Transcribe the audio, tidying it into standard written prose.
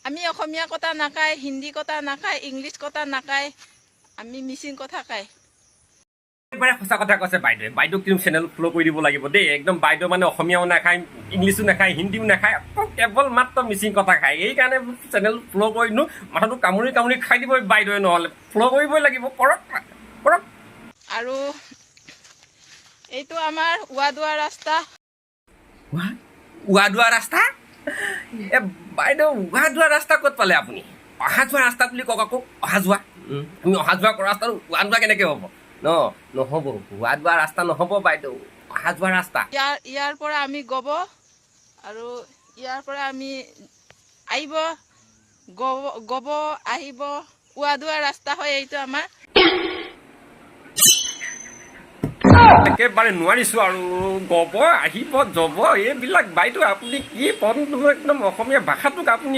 আমি অসমীয়া কথা নাকাই, হিন্দী কথা নাকাই, ইংলিছ কথা নাকাই, আমি মিচিং কথা কাই। একেবাৰে সঁচা কথা কৈছে বাইদেৱে। বাইদেউক কিন্তু চেনেল ফ'ল' কৰি দিব লাগিব দেই। একদম বাইদেউ মানে অসমীয়াও নাখায়, ইংলিছো নাখায়, হিন্দীও নাখায়, কেৱল মাত্ৰ মিচিং কথা খায়। এইকাৰণে চেনেল ফ'ল' কৰি দিওঁ, মাথাটো কামুৰি কামুৰি খাই দিব বাইদেৱে। নহ'লে ফ'ল' কৰিবই লাগিব, কৰক কৰক। আৰু এইটো আমাৰ ৱাদুৱা ৰাস্তা। ৱাদুৱা ৰাস্তা? এ বাইদেউ, ৱাদুৱা ৰাস্তা ক'ত পালে আপুনি? অহা যোৱা ৰাস্তা বুলি কওক আকৌ। অহা যোৱা আমি অহা যোৱা কৰা ৰাস্তাটো ৱাদুৱা কেনেকৈ হ'ব? নহ'ব, ৱাদুৱা ৰাস্তা নহ'ব বাইদেউ, অহা যোৱা ৰাস্তা। ইয়াৰ পৰা আমি গব, আৰু ইয়াৰ পৰা আমি আহিব, গব আহিব, ৱাদুৱা ৰাস্তা হয় এইটো আমাৰ। একেবাৰে নোৱাৰিছোঁ আৰু। গব আহিব, জব, এইবিলাক বাইদেউ আপুনি কি বন্ধু, একদম অসমীয়া ভাষাটোক আপুনি